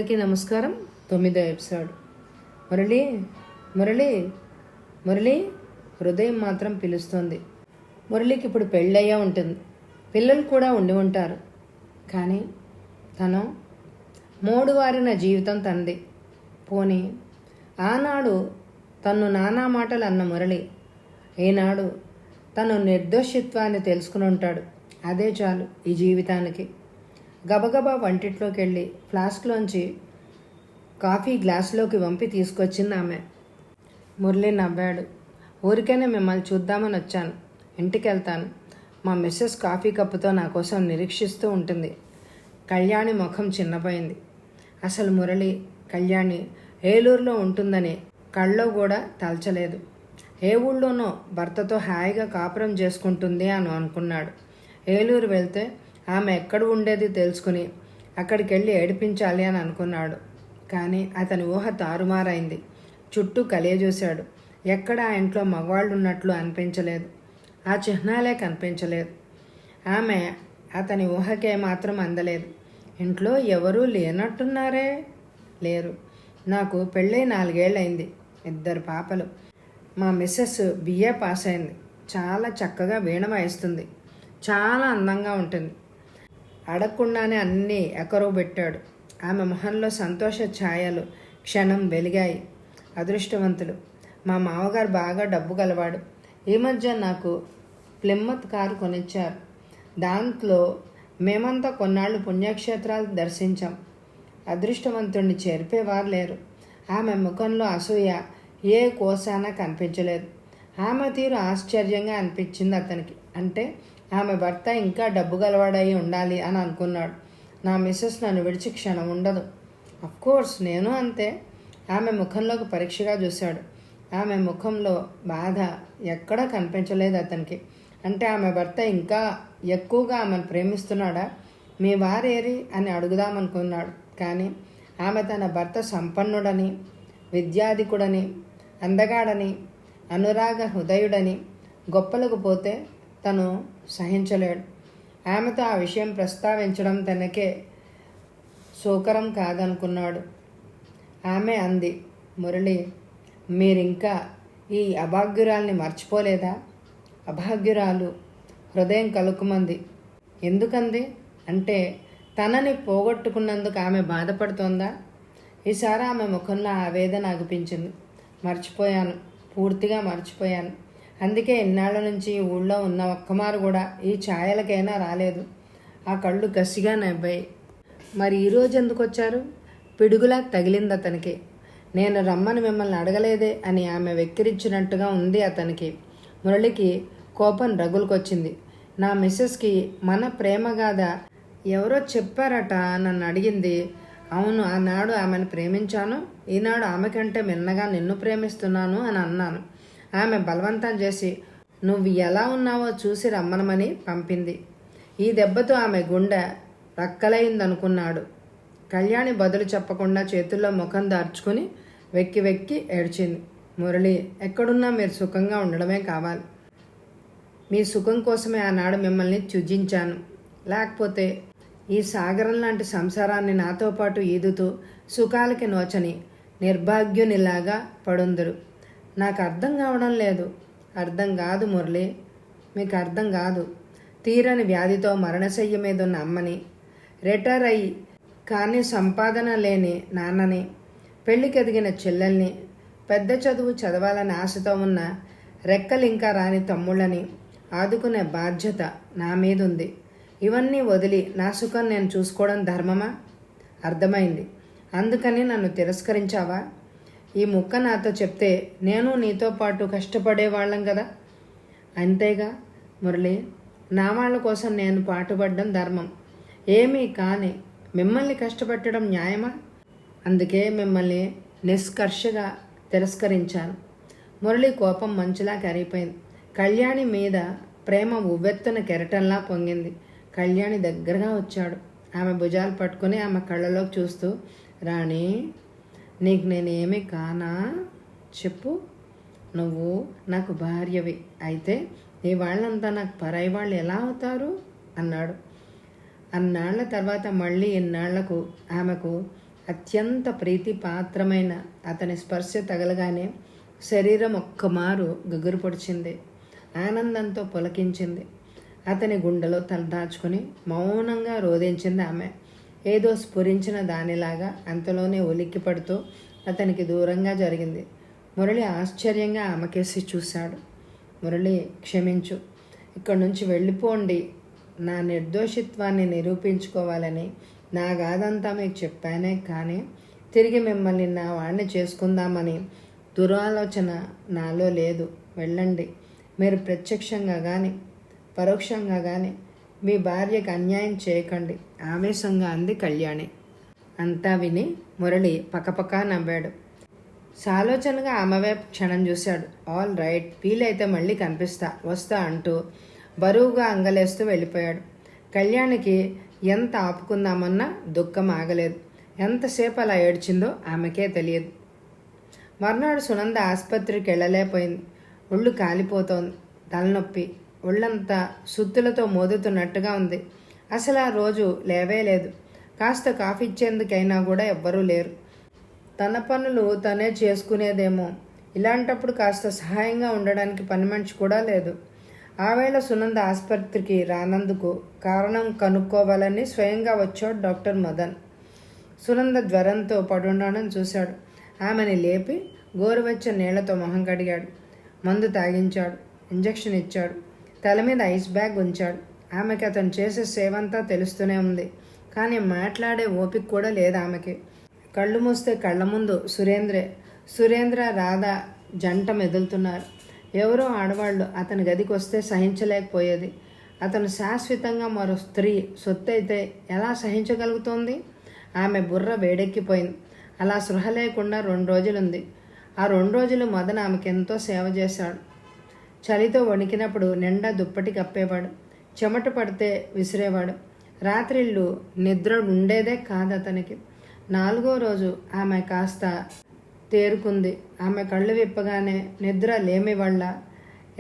అందరికీ నమస్కారం. 9వ ఎపిసోడ్. మురళి మురళి మురళి హృదయం మాత్రం పిలుస్తుంది. మురళికి ఇప్పుడు పెళ్ళయ్యా ఉంటుంది, పిల్లలు కూడా ఉండి ఉంటారు. కానీ తను మోడువారిన జీవితం తనది. పోనీ ఆనాడు తను నానా మాటలు అన్న మురళి ఈనాడు తను నిర్దోషిత్వాన్ని తెలుసుకుని ఉంటాడు. అదే చాలు ఈ జీవితానికి. గబగబా వంటిట్లోకి వెళ్ళి ఫ్లాస్క్లోంచి కాఫీ గ్లాసులోకి వంపి తీసుకొచ్చింది ఆమె. మురళి నవ్వాడు. ఊరికైనా మిమ్మల్ని చూద్దామని వచ్చాను, ఇంటికి వెళ్తాను. మా మిస్సెస్ కాఫీ కప్పుతో నా కోసం నిరీక్షిస్తూ ఉంటుంది. కళ్యాణి ముఖం చిన్నపోయింది. అసలు మురళి కళ్యాణి ఏలూరులో ఉంటుందని కళ్ళలో కూడా తలచలేదు. ఏ ఊళ్ళోనో భర్తతో హాయిగా కాపురం చేసుకుంటుంది అని అనుకున్నాడు. ఏలూరు వెళ్తే ఆమె ఎక్కడ ఉండేది తెలుసుకుని అక్కడికి వెళ్ళి ఏడిపించాలి అని అనుకున్నాడు. కానీ అతని ఊహ తారుమారైంది. చుట్టూ కలియజూశాడు. ఎక్కడ ఆ ఇంట్లో మగవాళ్ళు ఉన్నట్లు అనిపించలేదు. ఆ చిహ్నాలే కనిపించలేదు. ఆమె అతని ఊహకే మాత్రం అందలేదు. ఇంట్లో ఎవరూ లేనట్టున్నారే. లేరు. నాకు పెళ్ళై 4 ఏళ్ళయింది, 2 పాపలు. మా మిస్సెస్ బిఏ పాస్ అయింది. చాలా చక్కగా వీణ వాయిస్తుంది. చాలా అందంగా ఉంటుంది. అడగకుండానే అన్నీ ఎకరవు పెట్టాడు. ఆమె మొహంలో సంతోష ఛాయలు క్షణం వెలిగాయి. అదృష్టవంతులు. మా మామగారు బాగా డబ్బు గలవాడు. ఈ మధ్య నాకు ప్లిమ్మత్ కారు కొనిచ్చారు. దాంట్లో మేమంతా కొన్నాళ్ళు పుణ్యక్షేత్రాలు దర్శించాం. అదృష్టవంతుడిని చేర్పేవారు లేరు. ఆమె ముఖంలో అసూయ ఏ కోసానా కనిపించలేదు. ఆమె తీరు ఆశ్చర్యంగా అనిపించింది అతనికి. అంటే ఆమె భర్త ఇంకా డబ్బు గలవాడై ఉండాలి అని అనుకున్నాడు. నా మిస్సెస్ నన్ను విడిచి క్షణం ఉండదు. అఫ్కోర్స్ నేను అంతే. ఆమె ముఖంలోకి పరీక్షగా చూశాడు. ఆమె ముఖంలో బాధ ఎక్కడా కనిపించలేదు అతనికి. అంటే ఆమె భర్త ఇంకా ఎక్కువగా ఆమెను ప్రేమిస్తున్నాడా? మీ వారేరి అని అడుగుదామనుకున్నాడు. కానీ ఆమె తన భర్త సంపన్నుడని, విద్యాధికుడని, అందగాడని, అనురాగ హృదయుడని గొప్పలకు పోతే తను సహించలేడు. ఆమెతో ఆ విషయం ప్రస్తావించడం తనకే సోకరం కాదనుకున్నాడు. ఆమె అంది, మురళి మీరింకా ఈ అభాగ్యురాల్ని మర్చిపోలేదా? అభాగ్యురాలు హృదయం కలుక్కుమంది. ఎందుకంది? అంటే తనని పోగొట్టుకున్నందుకు ఆమె బాధపడుతోందా? ఈసారి ఆమె ముఖంలో ఆవేదన అనిపించింది. మర్చిపోయాను, పూర్తిగా మర్చిపోయాను. అందుకే ఇన్నాళ్ళ నుంచి ఊళ్ళో ఉన్న ఒక్కమారు కూడా ఈ ఛాయలకైనా రాలేదు. ఆ కళ్ళు కసిగా నవ్వాయి. మరి ఈరోజు ఎందుకు వచ్చారు? పిడుగులా తగిలింది అతనికి. నేను రమ్మని మిమ్మల్ని అడగలేదే అని ఆమె వెక్కిరించినట్టుగా ఉంది అతనికి. మురళికి కోపం రగులుకొచ్చింది. నా మిస్సెస్కి మన ప్రేమగాథ ఎవరో చెప్పారట నన్ను అడిగింది. అవును, ఆనాడు ఆమెను ప్రేమించాను, ఈనాడు ఆమె కంటే మిన్నగా నిన్ను ప్రేమిస్తున్నాను అని అన్నాను. ఆమె బలవంతం చేసి నువ్వు ఎలా ఉన్నావో చూసి రమ్మనమని పంపింది. ఈ దెబ్బతో ఆమె గుండె రక్కలైందనుకున్నాడు. కళ్యాణి బదులు చెప్పకుండా చేతుల్లో ముఖం దార్చుకుని వెక్కి వెక్కి ఏడ్చింది. మురళి ఎక్కడున్నా మీరు సుఖంగా ఉండడమే కావాలి. మీ సుఖం కోసమే ఆనాడు మిమ్మల్ని త్యుజించాను. లేకపోతే ఈ సాగరం లాంటి సంసారాన్ని నాతో పాటు ఈదుతూ సుఖాలకి నోచని నిర్భాగ్యునిలాగా పడుందరు. నాకు అర్థం కావడం లేదు. అర్థం కాదు మురళి, మీకు అర్థం కాదు. తీరని వ్యాధితో మరణశయ్య మీద ఉన్న అమ్మని, రిటైర్ అయ్యి కానీ సంపాదన లేని నాన్నని, పెళ్లికి ఎదిగిన చెల్లెల్ని, పెద్ద చదువు చదవాలని ఆశతో ఉన్న రెక్కలు ఇంకా రాని తమ్ముళ్ళని ఆదుకునే బాధ్యత నా మీద ఉంది. ఇవన్నీ వదిలి నా సుఖం నేను చూసుకోవడం ధర్మమా? అర్థమైంది. అందుకని నన్ను తిరస్కరించావా? ఈ ముక్క నాతో చెప్తే నేను నీతో పాటు కష్టపడేవాళ్ళం కదా. అంతేగా మురళి, నా వాళ్ళ కోసం నేను పాటుపడడం ధర్మం. ఏమీ కాని మిమ్మల్ని కష్టపెట్టడం న్యాయమా? అందుకే మిమ్మల్ని నిష్కర్షగా తిరస్కరించాను. మురళి కోపం మంచులా కరిగిపోయింది. కళ్యాణి మీద ప్రేమ ఉవ్వెత్తున కెరటంలా పొంగింది. కళ్యాణి దగ్గరగా వచ్చాడు. ఆమె భుజాలు పట్టుకుని ఆమె కళ్ళలోకి చూస్తూ, రాణి నీకు నేనేమి కానా? చెప్పు. నువ్వు నాకు భార్యవి అయితే నీ వాళ్ళంతా నాకు పరాయి వాళ్ళు ఎలా అవుతారు అన్నాడు. అన్నాళ్ల తర్వాత మళ్ళీ ఇన్నాళ్లకు ఆమెకు అత్యంత ప్రీతిపాత్రమైన అతని స్పర్శ తగలగానే శరీరం ఒక్కమారు గగురు పొడిచింది. ఆనందంతో పులకించింది. అతని గుండెలో తలదాచుకుని మౌనంగా రోధించింది ఆమె. ఏదో స్ఫురించిన దానిలాగా అంతలోనే ఉలిక్కి పడుతూ అతనికి దూరంగా జరిగింది. మురళి ఆశ్చర్యంగా ఆమెకేసి చూశాడు. మురళి, క్షమించు, ఇక్కడి నుంచి వెళ్ళిపోండి. నా నిర్దోషిత్వాన్ని నిరూపించుకోవాలని నా గాథంతా మీకు చెప్పానే, కానీ తిరిగి మిమ్మల్ని నా వాడిని చేసుకుందామని దురాలోచన నాలో లేదు. వెళ్ళండి. మీరు ప్రత్యక్షంగా కానీ పరోక్షంగా కానీ మీ భార్యకు అన్యాయం చేయకండి, ఆవేశంగా అంది కళ్యాణి. అంతా విని మురళి పకపకా నవ్వాడు. సాలోచనగా ఆమె వైపు క్షణం చూశాడు. ఆల్ రైట్, వీలైతే మళ్ళీ కనిపిస్తా, వస్తా అంటూ బరువుగా అంగలేస్తూ వెళ్ళిపోయాడు. కళ్యాణికి ఎంత ఆపుకుందామన్నా దుఃఖం ఆగలేదు. ఎంతసేపు అలా ఏడ్చిందో ఆమెకే తెలియదు. మర్నాడు సునంద ఆసుపత్రికి వెళ్ళలేకపోయింది. ఒళ్ళు కాలిపోతోంది. తలనొప్పి, ఒళ్ళంతా సుత్తులతో మోదుతున్నట్టుగా ఉంది. అసలు ఆ రోజు లేవేలేదు. కాస్త కాఫీ ఇచ్చేందుకైనా కూడా ఎవ్వరూ లేరు. తన పనులు తనే చేసుకునేదేమో. ఇలాంటప్పుడు కాస్త సహాయంగా ఉండడానికి పని మనిషి కూడా లేదు. ఆవేళ సునంద ఆసుపత్రికి రానందుకు కారణం కనుక్కోవాలని స్వయంగా వచ్చాడు డాక్టర్ మదన్. సునంద జ్వరంతో పడుండడం చూశాడు. ఆమెని లేపి గోరువెచ్చని నీళ్లతో మొహం కడిగాడు. మందు తాగించాడు. ఇంజెక్షన్ ఇచ్చాడు. తల మీద ఐస్ బ్యాగ్ ఉంచాడు. ఆమెకి అతను చేసే సేవంతా తెలుస్తూనే ఉంది. కానీ మాట్లాడే ఓపిక కూడా లేదు ఆమెకి. కళ్ళు మూస్తే కళ్ళ ముందు సురేంద్ర రాధ జంట మెదులుతున్నారు. ఎవరో ఆడవాళ్ళు అతని గదికి వస్తే సహించలేకపోయేది. అతను శాశ్వతంగా మరో స్త్రీ సొత్తు అయితే ఎలా సహించగలుగుతోంది? ఆమె బుర్ర వేడెక్కిపోయింది. అలా సృహ లేకుండా 2 రోజులుంది. ఆ 2 రోజులు మదన్ ఆమెకెంతో సేవ చేశాడు. చలితో వణికినప్పుడు నిండా దుప్పటి కప్పేవాడు. చెమట పడితే విసిరేవాడు. రాత్రిళ్ళు నిద్ర ఉండేదే కాదు అతనికి. 4వ రోజు ఆమె కాస్త తేరుకుంది. ఆమె కళ్ళు విప్పగానే నిద్ర లేమి వల్ల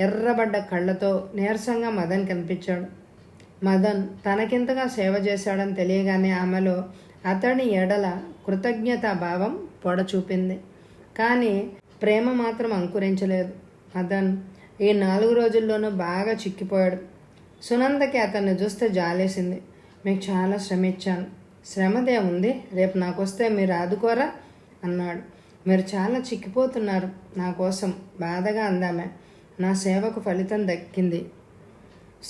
ఎర్రబడ్డ కళ్ళతో నీరసంగా మదన్ కనిపించాడు. మదన్ తనకింతగా సేవ చేశాడని తెలియగానే ఆమెలో అతని ఎడల కృతజ్ఞతా భావం పొడచూపింది. కానీ ప్రేమ మాత్రం అంకురించలేదు. మదన్ ఈ 4 రోజుల్లోనూ బాగా చిక్కిపోయాడు. సునందకి అతన్ని చూస్తే జాలేసింది. మీకు చాలా శ్రమ ఇచ్చాను. శ్రమదే ఉంది, రేపు నాకొస్తే మీరు ఆదుకోరా అన్నాడు. మీరు చాలా చిక్కిపోతున్నారు నా కోసం, బాధగా అందామె. నా సేవకు ఫలితం దక్కింది.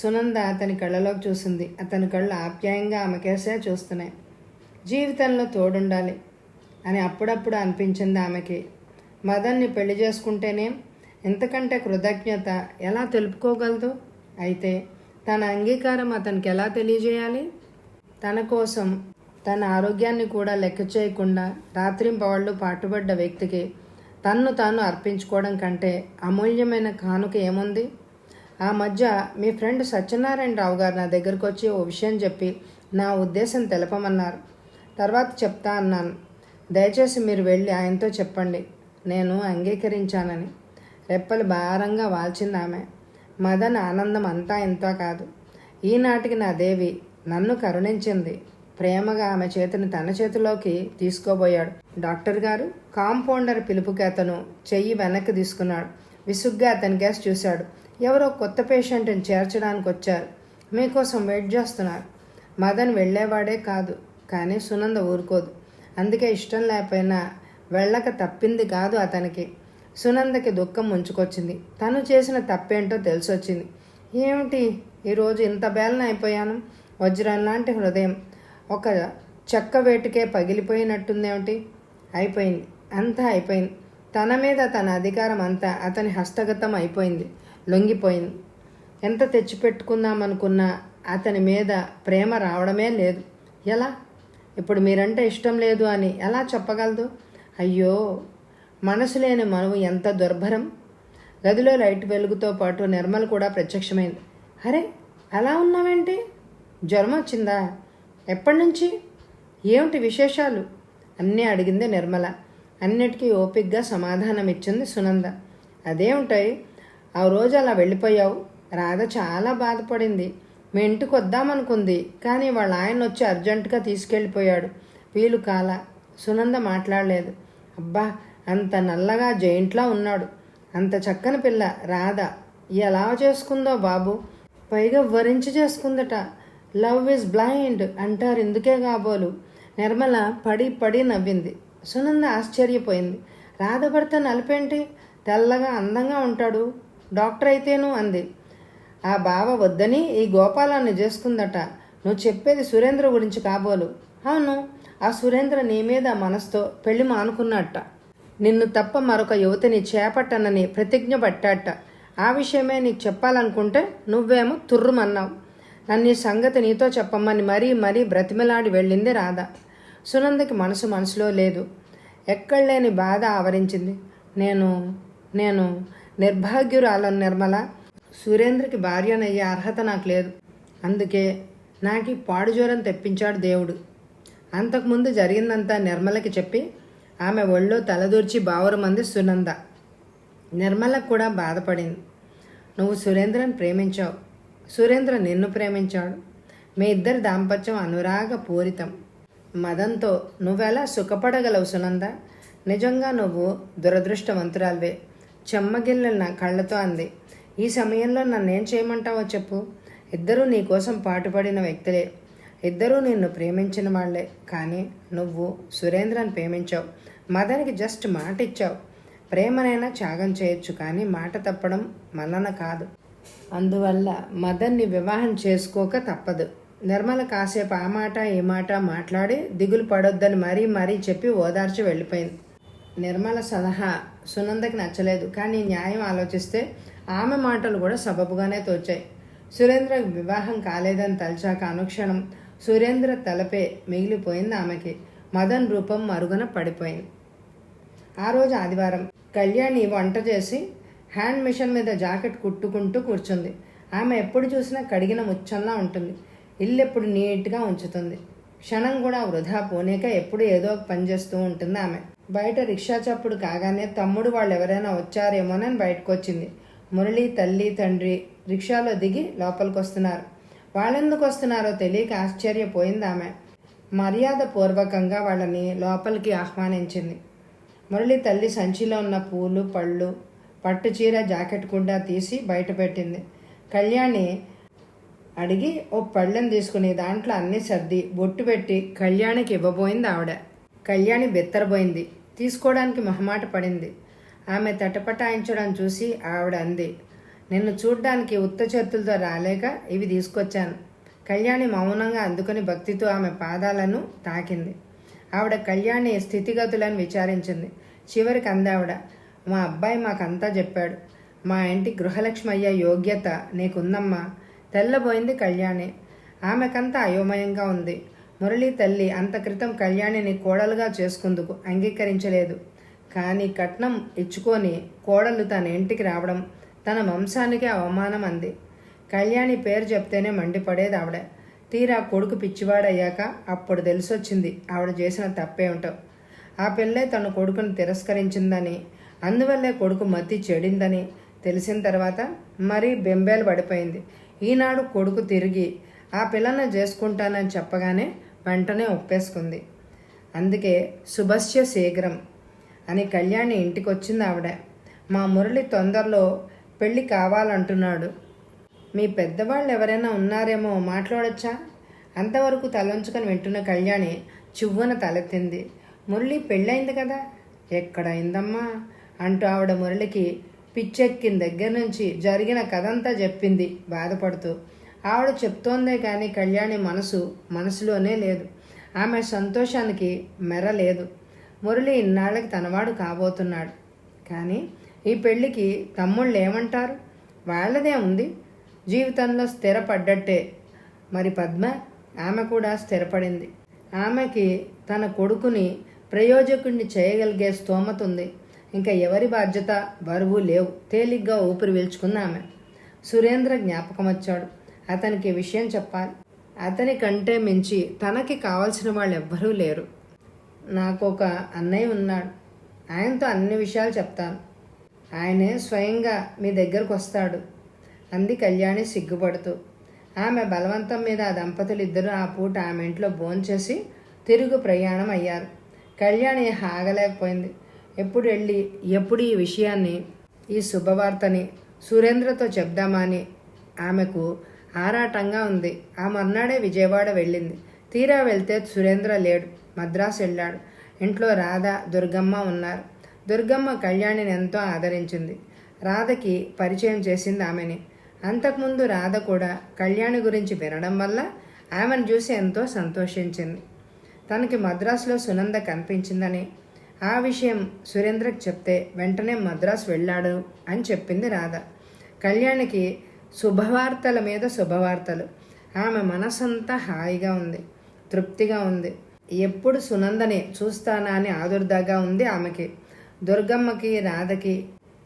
సునంద అతని కళ్ళలోకి చూసింది. అతని కళ్ళు ఆప్యాయంగా ఆమెకేసే చూస్తున్నాయి. జీవితంలో తోడుండాలి అని అప్పుడప్పుడు అనిపించింది ఆమెకి. మదన్ని పెళ్లి చేసుకుంటేనే ఇంతకంటే కృతజ్ఞత ఎలా తెలుపుకోగలదు? అయితే తన అంగీకారం అతనికి ఎలా తెలియజేయాలి? తన కోసం తన ఆరోగ్యాన్ని కూడా లెక్క చేయకుండా రాత్రింపవళ్ళు పాటుపడ్డ వ్యక్తికి తన్ను తాను అర్పించుకోవడం కంటే అమూల్యమైన కానుక ఏముంది? ఆ మధ్య మీ ఫ్రెండ్ సత్యనారాయణరావు గారు నా దగ్గరకు వచ్చి ఓ విషయం చెప్పి నా ఉద్దేశం తెలపమన్నారు. తర్వాత చెప్తా అన్నాను. దయచేసి మీరు వెళ్ళి ఆయనతో చెప్పండి నేను అంగీకరించానని. రెప్పలు భారంగా వాల్చింది ఆమె. మదన్ ఆనందం అంతా ఇంతా కాదు. ఈనాటికి నా దేవి నన్ను కరుణించింది. ప్రేమగా ఆమె చేతిని తన చేతిలోకి తీసుకోబోయాడు. డాక్టర్ గారు, కాంపౌండర్ పిలుపుకి అతను చెయ్యి వెనక్కి తీసుకున్నాడు. విసుగ్గా అతని కేసు చూశాడు. ఎవరో కొత్త పేషెంట్ని చేర్చడానికి వచ్చారు. మీకోసం వెయిట్ చేస్తున్నారు. మదన్ వెళ్ళేవాడే కాదు, కానీ సునంద ఊరుకోదు. అందుకే ఇష్టం లేకపోయినా వెళ్ళక తప్పింది కాదు అతనికి. సునందకి దుఃఖం ముంచుకొచ్చింది. తను చేసిన తప్పేంటో తెలిసొచ్చింది. ఏమిటి ఈరోజు ఇంత బేలన అయిపోయాను? వజ్రం లాంటి హృదయం ఒక చెక్క వేటుకే పగిలిపోయినట్టుందేమిటి? అయిపోయింది, అంతా అయిపోయింది. తన మీద తన అధికారం అంతా అతని హస్తగతం అయిపోయింది, లొంగిపోయింది. ఎంత తెచ్చిపెట్టుకుందామనుకున్నా అతని మీద ప్రేమ రావడమే లేదు. ఎలా? ఇప్పుడు మీరంటే ఇష్టం లేదు అని ఎలా చెప్పగలదు? అయ్యో, మనసు లేని మనవు ఎంత దుర్భరం. గదిలో లైట్ వెలుగుతో పాటు నిర్మల కూడా ప్రత్యక్షమైంది. అరే, అలా ఉన్నావేంటి? జ్వరం వచ్చిందా? ఎప్పటి నుంచి? ఏమిటి విశేషాలు అన్నీ అడిగింది నిర్మల. అన్నిటికీ ఓపిగ్గా సమాధానం ఇచ్చింది సునంద. అదేమిటాయి, ఆ రోజు అలా వెళ్ళిపోయావు? రాధ చాలా బాధపడింది. మీ ఇంటికి వద్దామనుకుంది, కానీ వాళ్ళ ఆయన వచ్చి అర్జెంటుగా తీసుకెళ్ళిపోయాడు. వీలు కాల. సునంద మాట్లాడలేదు. అబ్బా, అంత నల్లగా జైంట్లా ఉన్నాడు, అంత చక్కని పిల్ల రాధ ఎలా చేసుకుందో బాబు, పైగా వరించి చేసుకుందట. లవ్ ఈజ్ బ్లైండ్ అంటారు, ఇందుకే కాబోలు. నిర్మల పడి పడి నవ్వింది. సునంద ఆశ్చర్యపోయింది. రాధ భర్త నలిపేంటి, తెల్లగా అందంగా ఉంటాడు, డాక్టర్ అయితేను అంది. ఆ బావ వద్దని ఈ గోపాలాన్ని చేసుకుందట. నువ్వు చెప్పేది సురేంద్ర గురించి కాబోలు. అవును, ఆ సురేంద్ర నీ మీద మనసుతో పెళ్లి మానుకున్నట్ట. నిన్ను తప్ప మరొక యువతిని చేపట్టనని ప్రతిజ్ఞ పట్టాట. ఆ విషయమే నీకు చెప్పాలనుకుంటే నువ్వేమో తుర్రుమన్నావు. నన్ను ఈ సంగతి నీతో చెప్పమ్మని మరీ మరీ బ్రతిమలాడి వెళ్ళింది రాధ. సునందకి మనసులో లేదు. ఎక్కడలేని బాధ ఆవరించింది. నేను నేను నిర్భాగ్యురాలను నిర్మల. సురేంద్రకి భార్యనయ్యే అర్హత నాకు లేదు. అందుకే నాకు ఈ పాడు జ్వరం తెప్పించాడు దేవుడు. అంతకుముందు జరిగిందంతా నిర్మలకి చెప్పి ఆమె ఒళ్ళో తలదూర్చి బావురమంది సునంద. నిర్మలకు కూడా బాధపడింది. నువ్వు సురేంద్రని ప్రేమించావు, సురేంద్ర నిన్ను ప్రేమించాడు. మీ ఇద్దరి దాంపత్యం అనురాగ పూరితం. మదంతో నువ్వెలా సుఖపడగలవు సునంద? నిజంగా నువ్వు దురదృష్టవంతురాలివే, చెమ్మగిల్లిన కళ్ళతో అంది. ఈ సమయంలో నన్నేం చేయమంటావో చెప్పు. ఇద్దరూ నీకోసం పాటుపడిన వ్యక్తులే, ఇద్దరూ నిన్ను ప్రేమించిన వాళ్లే. కానీ నువ్వు సురేంద్రని ప్రేమించావు, మదన్కి జస్ట్ మాట ఇచ్చావు. ప్రేమనైనా త్యాగం చేయొచ్చు, కానీ మాట తప్పడం మన్నన కాదు. అందువల్ల మదన్ని వివాహం చేసుకోక తప్పదు. నిర్మల కాసేపు ఆ మాట ఈ మాట మాట్లాడి దిగులు పడొద్దని మరీ మరీ చెప్పి ఓదార్చి వెళ్ళిపోయింది. నిర్మల సలహా సునందకి నచ్చలేదు, కానీ న్యాయం ఆలోచిస్తే ఆమె మాటలు కూడా సబబుగానే తోచాయి. సురేంద్ర వివాహం కాలేదని తలచాక అనుక్షణం సురేంద్ర తలపే మిగిలిపోయింది ఆమెకి. మదన్ రూపం మరుగున పడిపోయింది. ఆ రోజు ఆదివారం. కళ్యాణి వంట చేసి హ్యాండ్ మిషన్ మీద జాకెట్ కుట్టుకుంటూ కూర్చుంది. ఆమె ఎప్పుడు చూసినా కడిగిన ముచ్చంలా ఉంటుంది. ఇల్లు ఎప్పుడు నీట్గా ఉంచుతుంది. క్షణం కూడా వృధా పోనేక ఎప్పుడు ఏదో ఒక పని చేస్తూ ఉంటుంది ఆమె. బయట రిక్షా చప్పుడు కాగానే తమ్ముడు వాళ్ళు ఎవరైనా వచ్చారేమోనని బయటకు వచ్చింది. మురళి తల్లి తండ్రి రిక్షాలో దిగి లోపలికి వస్తున్నారు. వాళ్ళెందుకు వస్తున్నారో తెలియక ఆశ్చర్యపోయింది ఆమె. మర్యాద పూర్వకంగా వాళ్ళని లోపలికి ఆహ్వానించింది. మురళి తల్లి సంచిలో ఉన్న పూలు పళ్ళు పట్టు చీర జాకెట్ కూడా తీసి బయట పెట్టింది. కళ్యాణి అడిగి ఓ పళ్ళెం తీసుకుని దాంట్లో అన్నీ సర్ది బొట్టు పెట్టి కళ్యాణికి ఇవ్వబోయింది ఆవిడ. కళ్యాణి బెత్తరబోయింది. తీసుకోవడానికి మొహమాట పడింది. ఆమె తటపటాయించడం చూసి ఆవిడ అంది, నిన్ను చూడ్డానికి ఉత్త చేతులతో రాలేక ఇవి తీసుకొచ్చాను. కళ్యాణి మౌనంగా అందుకుని భక్తితో ఆమె పాదాలను తాకింది. ఆవిడ కళ్యాణి స్థితిగతులను విచారించింది. చివరికి అందావిడ, మా అబ్బాయి మాకంతా చెప్పాడు. మా ఇంటి గృహలక్ష్మి అయ్యే యోగ్యత నీకుందమ్మా. తెల్లబోయింది కళ్యాణి. ఆమెకంతా అయోమయంగా ఉంది. మురళి తల్లి అంత క్రితం కళ్యాణిని కోడలుగా చేసుకుందుకు అంగీకరించలేదు. కానీ కట్నం ఇచ్చుకొని కోడలు తన ఇంటికి రావడం తన వంశానికే అవమానం అంది. కళ్యాణి పేరు చెప్తేనే మండిపడేది ఆవిడ. తీరా కొడుకు పిచ్చివాడయ్యాక అప్పుడు తెలిసొచ్చింది ఆవిడ చేసిన తప్పేమిటో. ఆ పిల్లే తన కొడుకును తిరస్కరించిందని, అందువల్లే కొడుకు మతి చెడిందని తెలిసిన తర్వాత మరీ బెంబేలు పడిపోయింది. ఈనాడు కొడుకు తిరిగి ఆ పిల్లను చేసుకుంటానని చెప్పగానే వెంటనే ఒప్పేసుకుంది. అందుకే శుభస్య శీఘ్రం అని కళ్యాణి ఇంటికి వచ్చింది ఆవిడ. మా మురళి తొందరలో పెళ్ళి కావాలంటున్నాడు. మీ పెద్దవాళ్ళు ఎవరైనా ఉన్నారేమో మాట్లాడొచ్చా? అంతవరకు తలంచుకొని వింటున్న కళ్యాణి చువ్వున తలెత్తింది. మురళి పెళ్ళయింది కదా? ఎక్కడైందమ్మా అంటూ ఆవిడ మురళికి పిచ్చెక్కిన దగ్గర నుంచి జరిగిన కథంతా చెప్పింది బాధపడుతూ. ఆవిడ చెప్తోందే కానీ కళ్యాణి మనసులోనే లేదు. ఆమె సంతోషానికి మెర లేదు. మురళి ఇన్నాళ్ళకి తనవాడు కాబోతున్నాడు. కానీ ఈ పెళ్ళికి తమ్ముళ్ళు ఏమంటారు? వాళ్ళదే ఉంది, జీవితంలో స్థిరపడ్డట్టే. మరి పద్మ, ఆమె కూడా స్థిరపడింది. ఆమెకి తన కొడుకుని ప్రయోజకుడిని చేయగలిగే స్తోమత ఉంది. ఇంకా ఎవరి బాధ్యత బరువు లేవు. తేలిగ్గా ఊపిరి పీల్చుకుంది ఆమె. సురేంద్ర జ్ఞాపకం వచ్చాడు. అతనికి విషయం చెప్పాలి. అతని కంటే మించి తనకి కావాల్సిన వాళ్ళు ఎవ్వరూ లేరు. నాకు ఒక అన్నయ్య ఉన్నాడు, ఆయనతో అన్ని విషయాలు చెప్తాను. ఆయనే స్వయంగా మీ దగ్గరకు వస్తాడు అంది కళ్యాణి సిగ్గుపడుతూ. ఆమె బలవంతం మీద ఆ దంపతులు ఇద్దరు ఆ పూట ఆమె ఇంట్లో భోంచేసి తిరుగు ప్రయాణం అయ్యారు. కళ్యాణి ఆగలేకపోయింది. ఎప్పుడు ఈ విషయాన్ని, ఈ శుభవార్తని సురేంద్రతో చెప్దామని ఆమెకు ఆరాటంగా ఉంది. ఆ మర్నాడే విజయవాడ వెళ్ళింది. తీరా వెళ్తే సురేంద్ర లేడు, మద్రాసు వెళ్ళాడు. ఇంట్లో రాధ, దుర్గమ్మ ఉన్నారు. దుర్గమ్మ కళ్యాణిని ఎంతో ఆదరించింది. రాధకి పరిచయం చేసింది ఆమెని. అంతకుముందు రాధ కూడా కళ్యాణి గురించి వినడం వల్ల ఆమెను చూసి ఎంతో సంతోషించింది. తనకి మద్రాసులో సునంద కనిపించిందని, ఆ విషయం సురేంద్రకి చెప్తే వెంటనే మద్రాసు వెళ్ళాడు అని చెప్పింది రాధ. కళ్యాణికి శుభవార్తల మీద శుభవార్తలు. ఆమె మనసంతా హాయిగా ఉంది, తృప్తిగా ఉంది. ఎప్పుడు సునందని చూస్తానా అని ఆదుర్దాగా ఉంది ఆమెకి. దుర్గమ్మకి, రాధకి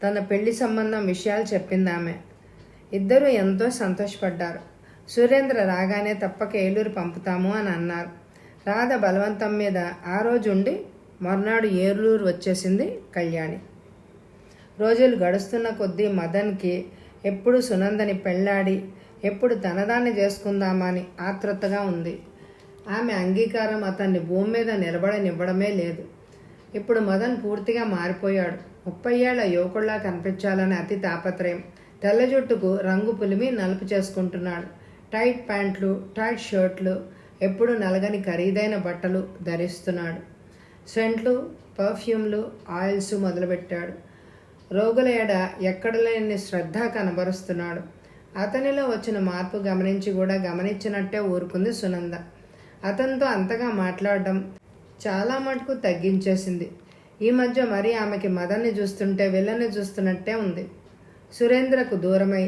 తన పెళ్లి సంబంధం విషయాలు చెప్పింది ఆమె. ఇద్దరూ ఎంతో సంతోషపడ్డారు. సురేంద్ర రాగానే తప్పక ఏలూరు పంపుతాము అని అన్నారు. రాధ బలవంతం మీద ఆ రోజు ఉండి మర్నాడు ఏలూరు వచ్చేసింది కళ్యాణి. రోజులు గడుస్తున్న కొద్దీ మదన్కి ఎప్పుడు సునందని పెళ్ళాడి ఎప్పుడు తనదాన్ని చేసుకుందామని ఆతృతగా ఉంది. ఆమె అంగీకారం అతన్ని భూమి మీద నిలబడనివ్వడమే లేదు. ఇప్పుడు మదన్ పూర్తిగా మారిపోయాడు. 30 ఏళ్ల యువకుల్లా కనిపించాలని అతి తాపత్రయం. తెల్ల జుట్టుకు రంగు పులిమి నలుపు చేసుకుంటున్నాడు. టైట్ ప్యాంట్లు, టైట్ షర్ట్లు, ఎప్పుడు నలగని ఖరీదైన బట్టలు ధరిస్తున్నాడు. సెంట్లు, పర్ఫ్యూమ్లు, ఆయిల్స్ మొదలుపెట్టాడు. రోగుల ఎడ ఎక్కడ లేని శ్రద్ధ కనబరుస్తున్నాడు. అతనిలో వచ్చిన మార్పు గమనించి కూడా గమనించినట్టే ఊరుకుంది సునంద. అతనితో అంతగా మాట్లాడడం చాలా మటుకు తగ్గించేసింది. ఈ మధ్య మరీ ఆమెకి మదన్ని చూస్తుంటే విల్లని చూస్తున్నట్టే ఉంది. సురేంద్రకు దూరమై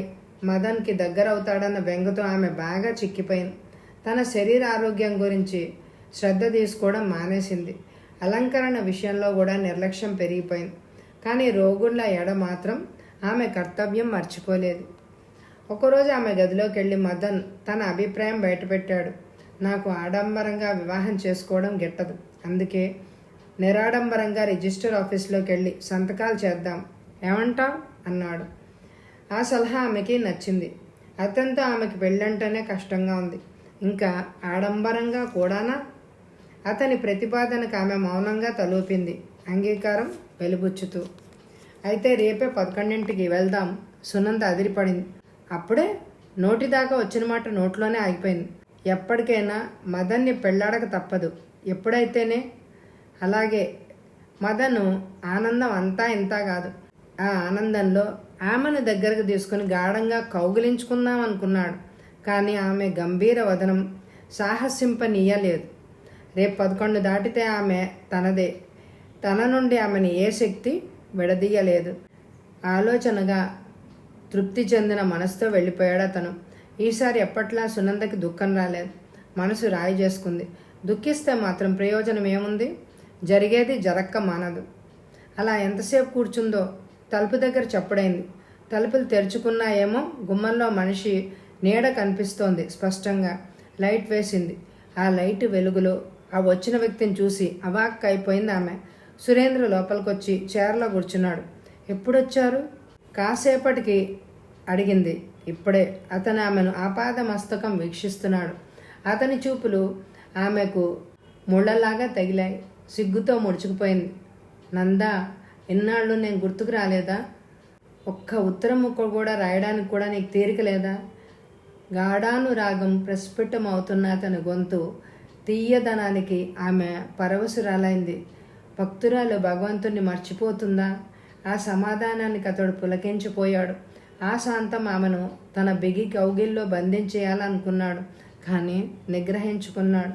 మదన్కి దగ్గరవుతాడన్న బెంగతో ఆమె బాగా చిక్కిపోయింది. తన శరీర ఆరోగ్యం గురించి శ్రద్ధ తీసుకోవడం మానేసింది. అలంకరణ విషయంలో కూడా నిర్లక్ష్యం పెరిగిపోయింది. కానీ రోగుళ్ళ ఎడ మాత్రం ఆమె కర్తవ్యం మర్చిపోలేదు. ఒకరోజు ఆమె గదిలోకి వెళ్ళి మదన్ తన అభిప్రాయం బయటపెట్టాడు. నాకు ఆడంబరంగా వివాహం చేసుకోవడం గిట్టదు. అందుకే నిరాడంబరంగా రిజిస్టర్ ఆఫీస్లోకి వెళ్ళి సంతకాలు చేద్దాం, ఏమంటావ్ అన్నాడు. ఆ సలహా ఆమెకి నచ్చింది. అతనితో ఆమెకి పెళ్ళంటేనే కష్టంగా ఉంది, ఇంకా ఆడంబరంగా కూడానా? అతని ప్రతిపాదనకు ఆమె మౌనంగా తలూపింది, అంగీకారం వెలుబుచ్చుతూ. అయితే రేపే 11ంటికి వెళ్దాం. సునంద అదిరిపడింది. అప్పుడే నోటిదాకా వచ్చిన మాట నోట్లోనే ఆగిపోయింది. ఎప్పటికైనా మదన్ని పెళ్ళాడక తప్పదు. ఎప్పుడైతేనే? అలాగే. మదను ఆనందం అంతా ఇంతా కాదు. ఆ ఆనందంలో ఆమెను దగ్గరకు తీసుకుని గాఢంగా కౌగిలించుకుందాం అనుకున్నాడు. కానీ ఆమె గంభీర వదనం సాహసింపనీయలేదు. రేపు 11 దాటితే ఆమె తనదే. తన నుండి ఆమెను ఏ శక్తి విడదీయలేదు. ఆలోచనగా తృప్తి చెందిన మనసుతో వెళ్ళిపోయాడు అతను. ఈసారి ఎప్పట్లా సునందకి దుఃఖం రాలేదు. మనసు రాయి చేసుకుంది. దుఃఖిస్తే మాత్రం ప్రయోజనం ఏముంది? జరిగేది జరక్క మానదు. అలా ఎంతసేపు కూర్చుందో. తలుపు దగ్గర చప్పుడైంది. తలుపులు తెరుచుకున్నాయేమో. గుమ్మంలో మనిషి నీడ కనిపిస్తోంది స్పష్టంగా. లైట్ వేసింది. ఆ లైట్ వెలుగులో ఆ వచ్చిన వ్యక్తిని చూసి అవాక్ అయిపోయింది ఆమె. సురేంద్ర లోపలికొచ్చి చైర్లో కూర్చున్నాడు. ఎప్పుడొచ్చారు? కాసేపటికి అడిగింది. ఇప్పుడే. అతను ఆమెను ఆపాదమస్తకం వీక్షిస్తున్నాడు. అతని చూపులు ఆమెకు ముళ్ళలాగా తగిలాయి. సిగ్గుతో ముడుచుకుపోయింది. నందా, ఇన్నాళ్ళు నేను గుర్తుకు రాలేదా? ఒక్క ఉత్తరం ముక్క కూడా రాయడానికి కూడా నీకు తీరిక లేదా? గాఢానురాగం ప్రస్ఫుటమవుతున్న అతని గొంతు తీయదనానికి ఆమె పరవశురాలైంది. భక్తురాలు భగవంతుణ్ణి మర్చిపోతుందా? ఆ సమాధానానికి అతడు పులకించిపోయాడు. ఆ శాంతం ఆమెను తన బిగి కౌగిల్లో బంధించేయాలనుకున్నాడు. కానీ నిగ్రహించుకున్నాడు.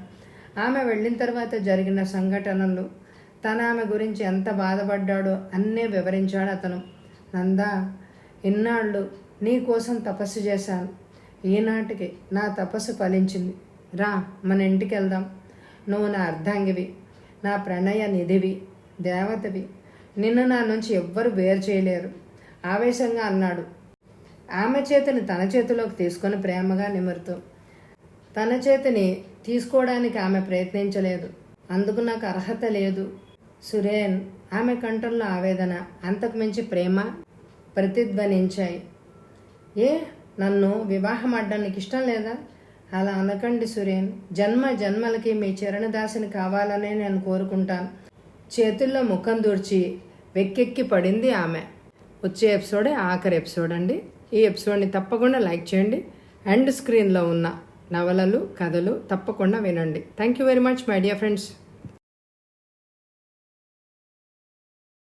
ఆమె వెళ్ళిన తర్వాత జరిగిన సంఘటనలు, తన ఆమె గురించి ఎంత బాధపడ్డాడో అన్నీ వివరించాడు అతను. నందా, ఇన్నాళ్ళు నీ కోసం తపస్సు చేశాను. ఈనాటికి నా తపస్సు ఫలించింది. రా, మన ఇంటికి వెళ్దాం. నువ్వు నా అర్ధాంగివి, నా ప్రణయ నిధివి, దేవతవి. నిన్ను నా నుంచి ఎవ్వరు వేరు చేయలేరు ఆవేశంగా అన్నాడు. ఆమె చేతిని తన చేతిలోకి తీసుకొని ప్రేమగా నిమురుతూ. తన చేతిని తీసుకోవడానికి ఆమె ప్రయత్నించలేదు. అందుకు నాకు అర్హత లేదు. సురేన్, ఆమె కంఠంలో ఆవేదన, అంతకుమించి ప్రేమ ప్రతిధ్వనించాయి. ఏ, నన్ను వివాహం ఆడడానికి ఇష్టం లేదా? అలా అనకండి సురేన్. జన్మ జన్మలకి మీ చరణదాసిని కావాలనే నేను కోరుకుంటాను. చేతుల్లో ముఖం దూర్చి వెక్కెక్కి పడింది ఆమె. వచ్చే ఎపిసోడే ఆఖరి ఎపిసోడ్ అండి. ఈ ఎపిసోడ్ని తప్పకుండా లైక్ చేయండి. ఎండ్ స్క్రీన్లో ఉన్న నవలలు, కథలు తప్పకుండా వినండి. Thank you very much my dear friends.